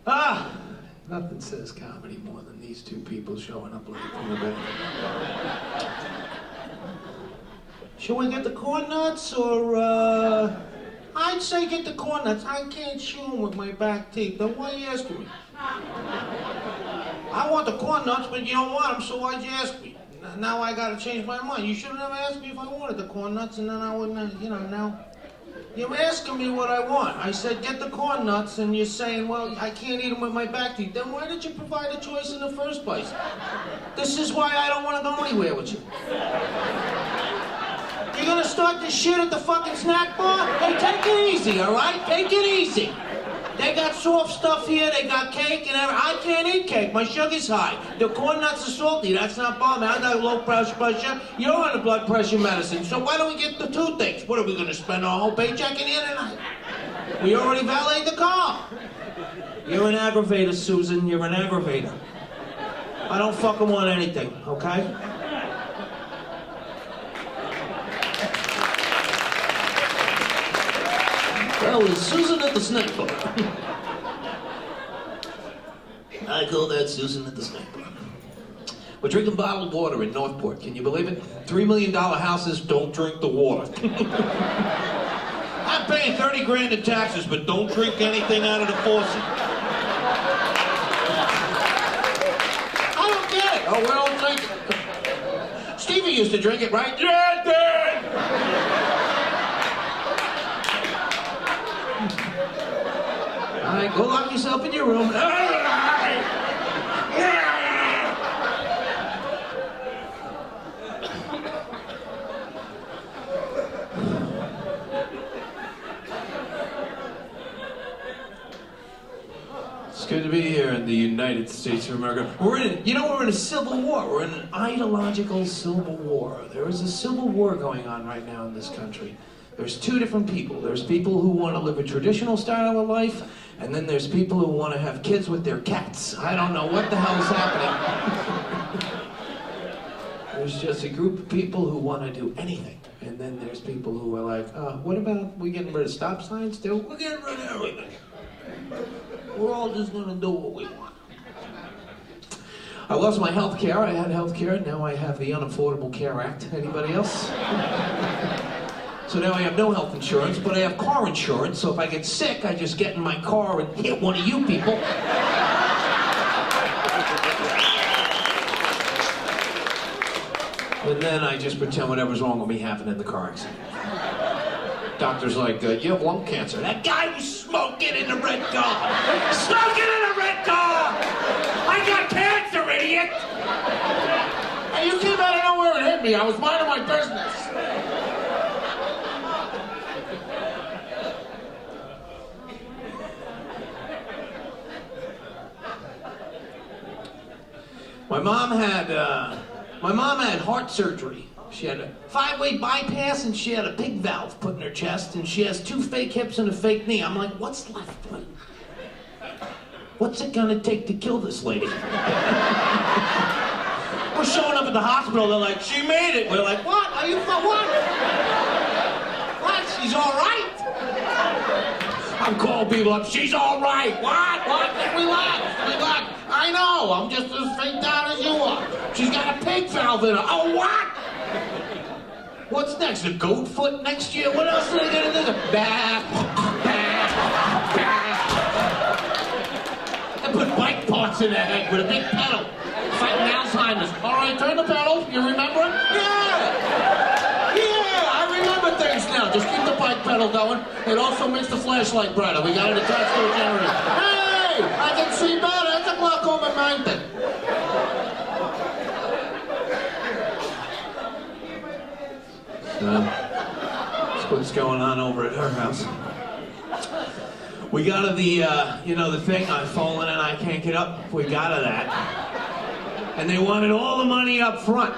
Ah, nothing says comedy more than these two people showing up late from the back. Should we get the corn nuts or, I'd say get the corn nuts. I can't chew them with my back teeth. Then why are you asking me? I want the corn nuts, but you don't want them, so why'd you ask me? Now I gotta change my mind. You should have never asked me if I wanted the corn nuts, and then I wouldn't, now. You're asking me what I want. I said, get the corn nuts, and you're saying, well, I can't eat them with my back teeth. Then why did you provide a choice in the first place? This is why I don't want to go anywhere with you. You're gonna start this shit at the fucking snack bar? Hey, take it easy, all right? Take it easy. They got soft stuff here, they got cake and everything. I can't eat cake, my sugar's high. The corn nuts are salty, that's not bothering me. I got low blood pressure, you're on the blood pressure medicine. So why don't we get the two things? What are we gonna spend our whole paycheck in here tonight? We already valeted the car. You're an aggravator, Susan, you're an aggravator. I don't fucking want anything, okay? Well, it's Susan at the snack bar. I call that Susan at the snack bar. We're drinking bottled water in Northport. Can you believe it? $3 million houses don't drink the water. I'm paying 30 grand in taxes, but don't drink anything out of the faucet. I don't get it. Oh, we don't drink it. Stevie used to drink it, right? Yeah, Dad! All right, go lock yourself in your room. It's good to be here in the United States of America. We're in a civil war. We're in an ideological civil war. There is a civil war going on right now in this country. There's two different people. There's people who want to live a traditional style of life, and then there's people who want to have kids with their cats. I don't know what the hell is happening. There's just a group of people who want to do anything. And then there's people who are like, what about we getting rid of stop signs too? We're getting rid of everything. We're all just going to do what we want. I lost my health care. I had health care. Now I have the Unaffordable Care Act. Anybody else? So now I have no health insurance, but I have car insurance, so if I get sick, I just get in my car and hit one of you people. And then I just pretend whatever's wrong with me happened in the car accident. Doctor's like, you have lung cancer. That guy was smoking in the red car. Smoking in the red car! I got cancer, idiot! And you came out of nowhere and hit me. I was minding my business. My mom had heart surgery. She had a 5-way bypass and she had a pig valve put in her chest and she has 2 fake hips and a fake knee. I'm like, what's left? What's it gonna take to kill this lady? We're showing up at the hospital, they're like, she made it. We're like, what? Are you for what? What? She's all right? I'm calling people up, she's all right. What? Relax. I know, I'm just as faked out as you are. She's got a pig valve in her. Oh, what? What's next? A goat foot next year? What else are they gonna do? They put bike parts in her head with a big pedal. Fighting Alzheimer's. All right, turn the pedal. You remember it? Yeah, I remember things now. Just keep the bike pedal going. It also makes the flashlight brighter. We got it attached to a generator. Hey, I can see better. It's a glaucoma mountain. That's what's going on over at her house. We got her the thing, I've fallen and I can't get up. We got her that. And they wanted all the money up front.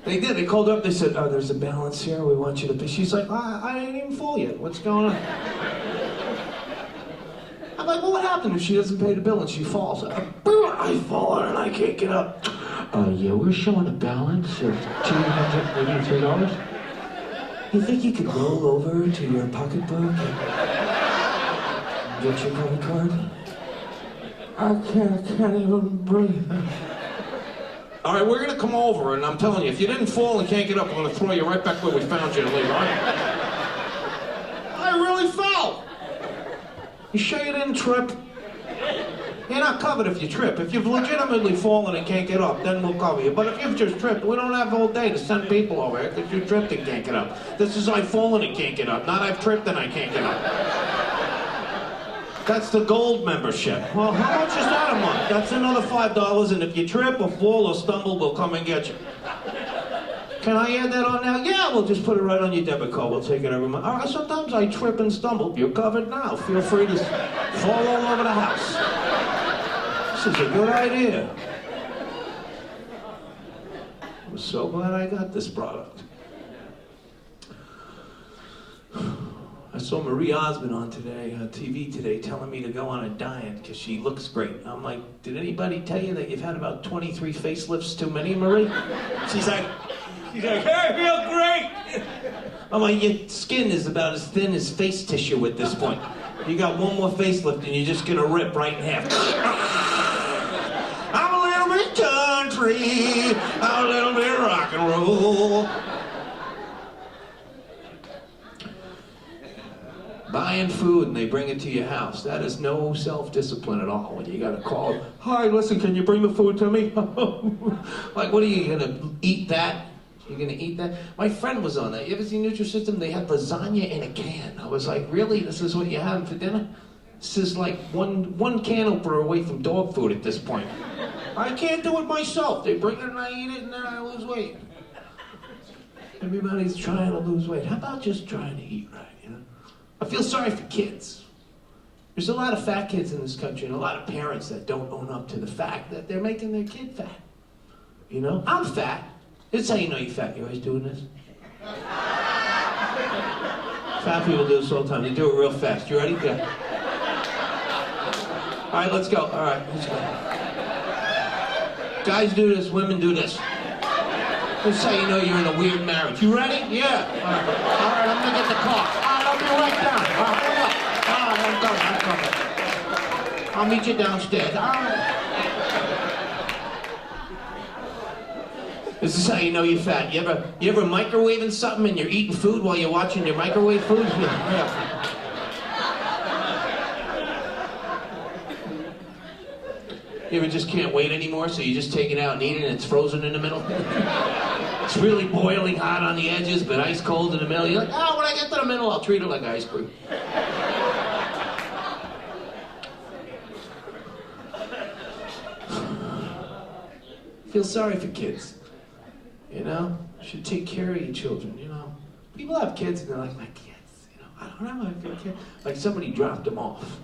They did. They called her up. They said, there's a balance here. We want you to pay. She's like, I ain't even full yet. What's going on? I'm like, well, what happened if she doesn't pay the bill and she falls? I've fallen and I can't get up. Yeah, we're showing a balance of $283. You think you could roll over to your pocketbook? Get your credit card? I can't even breathe. All right, we're gonna come over, and I'm telling you, if you didn't fall and can't get up, we're gonna throw you right back where we found you to leave, all right? I really fell. You sure you didn't trip? You're not covered if you trip. If you've legitimately fallen and can't get up, then we'll cover you. But if you've just tripped, we don't have all day to send people over here because you tripped and can't get up. This is I've fallen and can't get up, not I've tripped and I can't get up. That's the gold membership. Well, how much is that a month? That's another $5, and if you trip or fall or stumble, we'll come and get you. Can I add that on now? Yeah, we'll just put it right on your debit card. We'll take it every month. All right, sometimes I trip and stumble. You're covered now. Feel free to fall all over the house. This is a good idea. I'm so glad I got this product. I saw Marie Osmond on TV today, telling me to go on a diet because she looks great. I'm like, did anybody tell you that you've had about 23 facelifts too many, Marie? She's like, hey, I feel great. I'm like, your skin is about as thin as face tissue at this point. You got one more facelift and you're just gonna rip right in half. I'm a little bit country, I'm a little bit rock and roll. Buying food and they bring it to your house. That is no self-discipline at all. When you gotta call, hi, listen, can you bring the food to me? Like, what are you gonna eat that? You're gonna eat that? My friend was on that. You ever seen Nutrisystem? They had lasagna in a can. I was like, really? This is what you're having for dinner? This is like one can opener away from dog food at this point. I can't do it myself. They bring it and I eat it and then I lose weight. Everybody's trying to lose weight. How about just trying to eat right, you know? I feel sorry for kids. There's a lot of fat kids in this country and a lot of parents that don't own up to the fact that they're making their kid fat. You know, I'm fat. This is how you know you're fat. You always doing this? Fat people do this all the time. They do it real fast. You ready? Yeah. All right, let's go. All right, let's go. Guys do this, women do this. This is how you know you're in a weird marriage. You ready? Yeah. All right, I'm gonna get the car. I'll be right down. All right, I'm coming. I'll meet you downstairs. All right. This is how you know you're fat. You ever microwaving something and you're eating food while you're watching your microwave food? Yeah. You ever just can't wait anymore, so you just take it out and eat it and it's frozen in the middle? It's really boiling hot on the edges, but ice cold in the middle. You're like, oh, when I get to the middle, I'll treat it like ice cream. Feel sorry for kids. You know, should take care of your children, you know. People have kids and they're like, my kids, you know, I don't know, I feel kid. Like somebody dropped them off.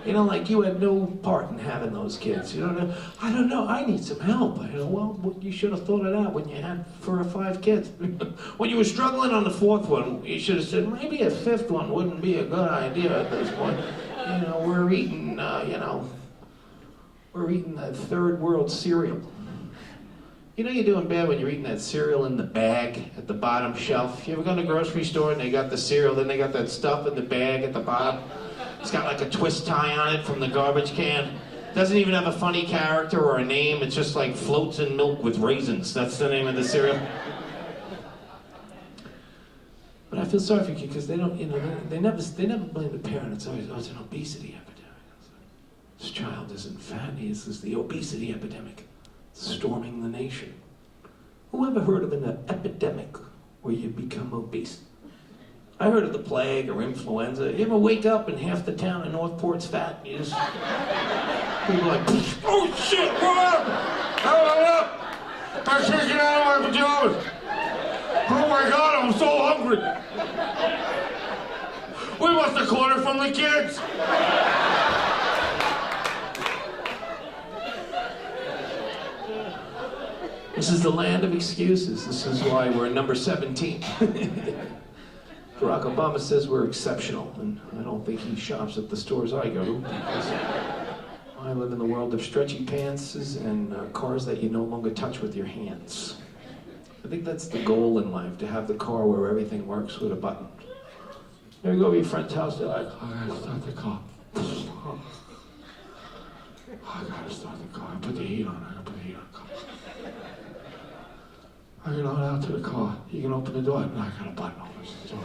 You know, like you had no part in having those kids. You don't know, I don't know, I need some help. I go, well, you should have thought it out when you had 4 or 5 kids. When you were struggling on the 4th one, you should have said, maybe a 5th one wouldn't be a good idea at this point. You know, we're eating that 3rd world cereal. You know you're doing bad when you're eating that cereal in the bag at the bottom shelf. You ever go to the grocery store and they got the cereal, then they got that stuff in the bag at the bottom? It's got like a twist tie on it from the garbage can. Doesn't even have a funny character or a name. It's just like floats in milk with raisins. That's the name of the cereal. But I feel sorry for you because they don't, you know, they never blame the parent. It's always, oh, it's an obesity epidemic. This child isn't fat. This is the obesity epidemic. Storming the nation. Who ever heard of an epidemic where you become obese? I heard of the plague or influenza. You ever wake up and half the town in Northport's fat? You just, people are like, oh shit, what happened? Oh, I'm shaking out of my pajamas. Oh my God, I'm so hungry. We must have caught it from the kids. This is the land of excuses. This is why we're number 17. Barack Obama says we're exceptional, and I don't think he shops at the stores I go to. I live in the world of stretchy pants and cars that you no longer touch with your hands. I think that's the goal in life, to have the car where everything works with a button. You go to your friend's house, they're like, I gotta start the car. I gotta start the car. Put the heat on. I gotta put the heat on the car. I get on out to the car. You can open the door. No, I got a button on this door.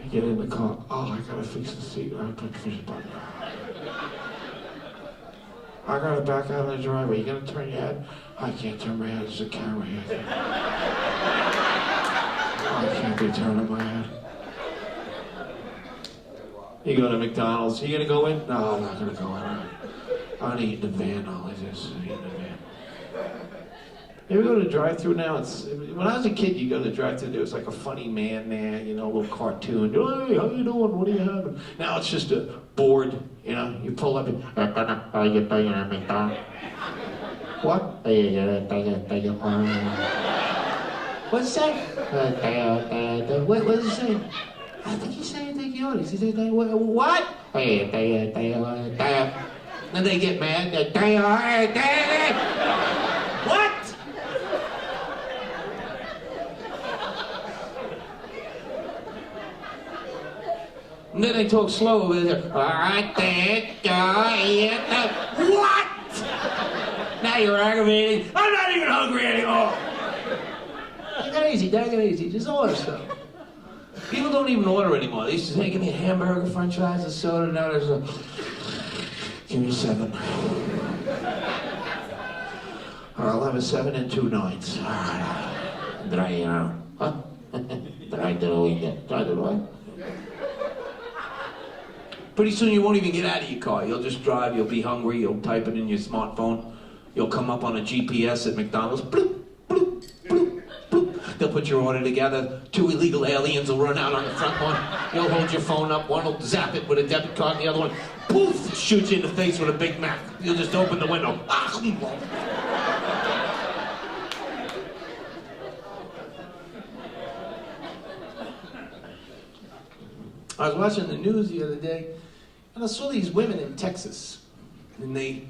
You get in the car. Oh, I gotta fix the seat. I gotta put the button on. I gotta back out of the driveway. You gonna turn your head? I can't turn my head. There's a camera here. I can't be turning my head. You go to McDonald's. You gonna go in? No, I'm not gonna go in. I'm gonna eat in the van. All I just eat in the van. You ever go to the drive-thru now? When I was a kid, you go to the drive-thru, there was like a funny man there, you know, a little cartoon. Hey, how you doing? What are you having? Now it's just a board, you know. You pull up and, what? What's that? What does he say? I think he's saying thank you. He says, what? And they get mad. What? And then they talk slow over there. What? Now you're aggravating. I'm not even hungry anymore. Take it easy. Just order stuff. People don't even order anymore. They used to say, give me a hamburger, french fries, a soda. Now there's a, give me 7. I'll have a 7 and 2 9s. All right. Pretty soon you won't even get out of your car. You'll just drive, you'll be hungry, you'll type it in your smartphone. You'll come up on a GPS at McDonald's. Bloop, bloop, bloop, bloop. They'll put your order together. 2 illegal aliens will run out on the front one. You'll hold your phone up. One will zap it with a debit card, and the other one, poof, shoots you in the face with a Big Mac. You'll just open the window. I was watching the news the other day, and I saw these women in Texas, and they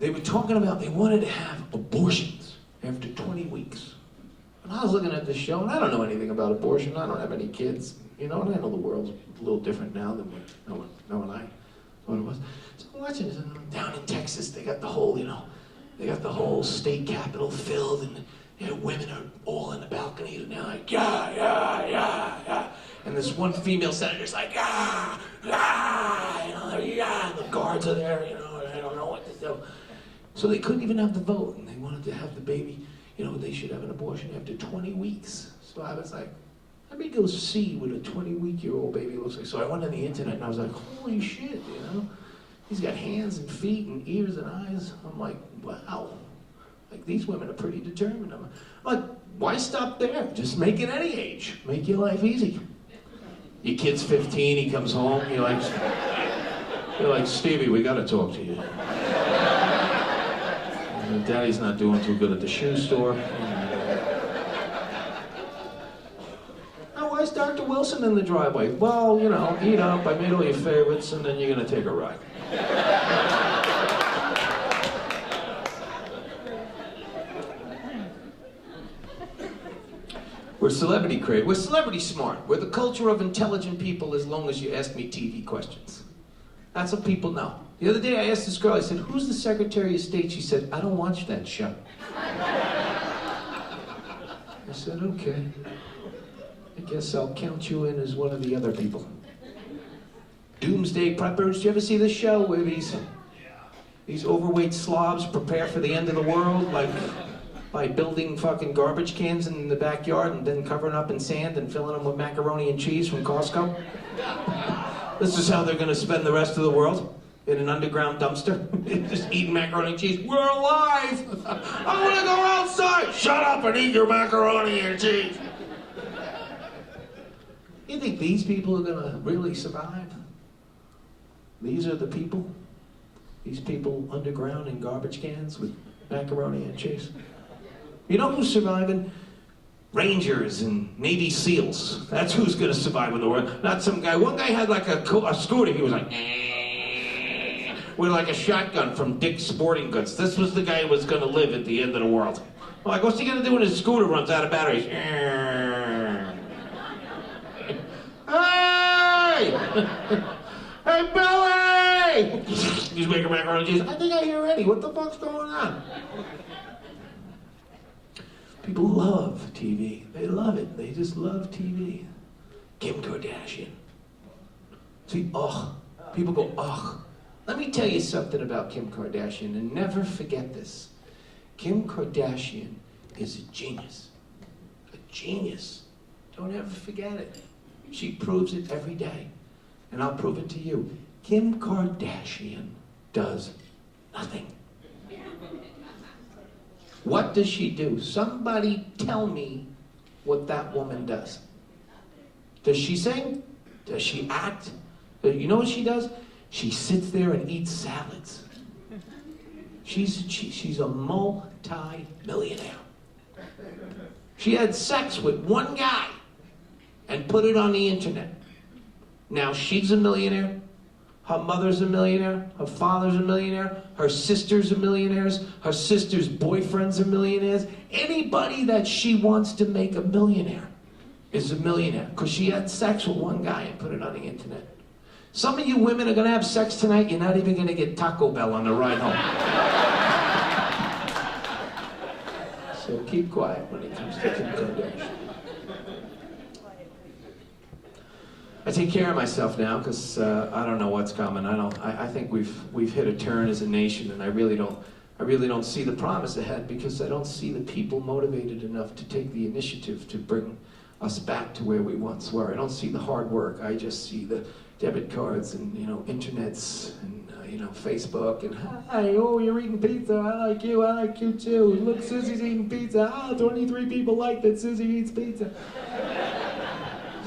were talking about they wanted to have abortions after 20 weeks. And I was looking at this show, and I don't know anything about abortion. I don't have any kids, you know, and I know the world's a little different now than when I thought it was. So I'm watching this, and down in Texas, they got the whole, you know, they got the whole state capitol filled, and you know, women are all in the balcony, and they're like, yeah. And this one female senator's like, you know, and the guards are there, you know, and I don't know what to do. So they couldn't even have the vote, and they wanted to have the baby, you know, they should have an abortion after 20 weeks. So I was like, let me go see what a 20-week-old baby looks like. So I went on the internet, and I was like, holy shit, you know? He's got hands and feet and ears and eyes. I'm like, wow. Like, these women are pretty determined. I'm like, why stop there? Just make it any age. Make your life easy. Your kid's 15, he comes home, you're like, Stevie, we gotta talk to you. And Daddy's not doing too good at the shoe store. Now, why is Dr. Wilson in the driveway? Well, you know, eat up, I made all your favorites, and then you're gonna take a ride. We're celebrity crazy. We're celebrity smart. We're the culture of intelligent people as long as you ask me TV questions. That's what people know. The other day I asked this girl, I said, who's the Secretary of State? She said, I don't watch that show. I said, okay. I guess I'll count you in as one of the other people. Doomsday Preppers. Did you ever see this show where these overweight slobs prepare for the end of the world? Like, by building fucking garbage cans in the backyard and then covering up in sand and filling them with macaroni and cheese from Costco. This is how they're gonna spend the rest of the world, in an underground dumpster, just eating macaroni and cheese. We're alive! I wanna go outside! Shut up and eat your macaroni and cheese! You think these people are gonna really survive? These are the people? These people underground in garbage cans with macaroni and cheese? You know who's surviving? Rangers and Navy SEALs. That's who's gonna survive in the world. Not some guy. One guy had like a scooter. He was like, with like a shotgun from Dick's Sporting Goods. This was the guy who was gonna live at the end of the world. I'm like, what's he gonna do when his scooter runs out of batteries? Hey, Billy! He's making macaroni and cheese. I think I hear Eddie. What the fuck's going on? People love TV. They love it. They just love TV. Kim Kardashian. See, ugh. People go, ugh. Let me tell you something about Kim Kardashian, and never forget this. Kim Kardashian is a genius. A genius. Don't ever forget it. She proves it every day. And I'll prove it to you. Kim Kardashian does nothing. What does she do? Somebody tell me what that woman does. Does she sing? Does she act? You know what she does? She sits there and eats salads. She's a multi-millionaire. She had sex with one guy and put it on the internet. Now she's a millionaire. Her mother's a millionaire. Her father's a millionaire. Her sisters are millionaires. Her sister's boyfriends are millionaires. Anybody that she wants to make a millionaire is a millionaire because she had sex with one guy and put it on the internet. Some of you women are going to have sex tonight. You're not even going to get Taco Bell on the ride home. So keep quiet when it comes to Kim Kardashian. I take care of myself now because I don't know what's coming. I think we've hit a turn as a nation, and I really don't see the promise ahead because I don't see the people motivated enough to take the initiative to bring us back to where we once were. I don't see the hard work. I just see the debit cards and internets and Facebook and hi, oh, you're eating pizza. I like you too. Look, Susie's eating pizza. 23 people like that Susie eats pizza.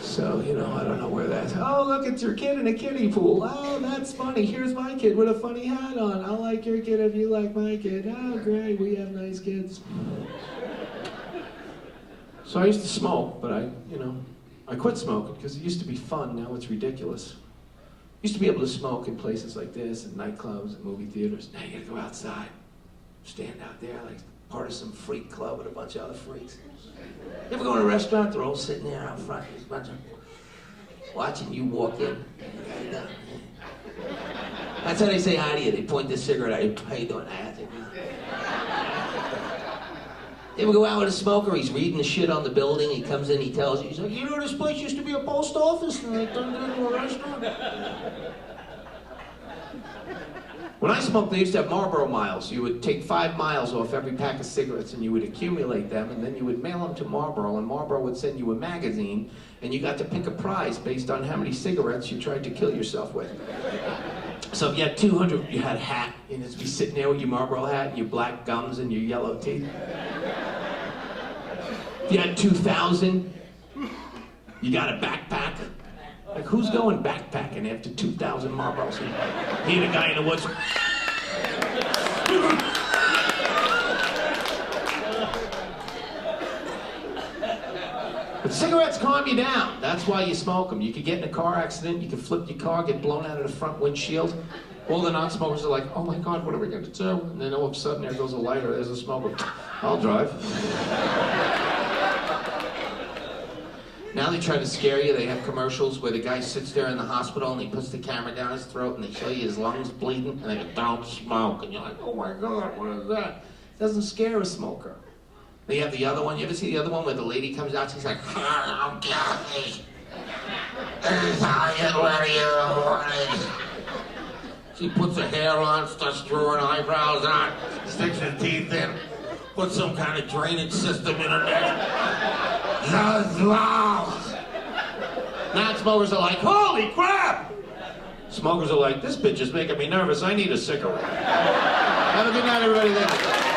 So, I don't know where that's... Oh, look, it's your kid in a kiddie pool. Oh, that's funny. Here's my kid with a funny hat on. I like your kid if you like my kid. Oh, great. We have nice kids. So I used to smoke, but I quit smoking because it used to be fun. Now it's ridiculous. Used to be able to smoke in places like this, and nightclubs and movie theaters. Now you gotta go outside. Stand out there like part of some freak club with a bunch of other freaks. You ever go to a restaurant, they're all sitting there out front, there's a bunch of watching you walk in. That's how they say hi to you. They point the cigarette at you. How you doing? You ever go out with a smoker, he's reading the shit on the building, he comes in, he tells you, he's like, this place used to be a post office, and they turned it into a restaurant. When I smoked, they used to have Marlboro miles. You would take 5 miles off every pack of cigarettes, and you would accumulate them, and then you would mail them to Marlboro, and Marlboro would send you a magazine, and you got to pick a prize based on how many cigarettes you tried to kill yourself with. So if you had 200, you had a hat, and you'd be sitting there with your Marlboro hat, and your black gums, and your yellow teeth. If you had 2,000, you got a backpack. Like, who's going backpacking after 2,000 Marlboros? He the guy in the woods. But cigarettes calm you down. That's why you smoke them. You could get in a car accident, you could flip your car, get blown out of the front windshield. All the non-smokers are like, oh my God, what are we going to do? And then all of a sudden there goes a lighter, there's a smoker. I'll drive. Now they try to scare you. They have commercials where the guy sits there in the hospital and he puts the camera down his throat and they show you his lungs bleeding and they go, don't smoke. And you're like, oh my God, what is that? It doesn't scare a smoker. They have the other one. You ever see the other one where the lady comes out, she's like, I'm Kathy. She puts her hair on, starts drawing eyebrows on, sticks her teeth in, puts some kind of drainage system in her neck. Non-smokers are like, holy crap! Smokers are like, this bitch is making me nervous. I need a cigarette. Have a good night, everybody. Thank you.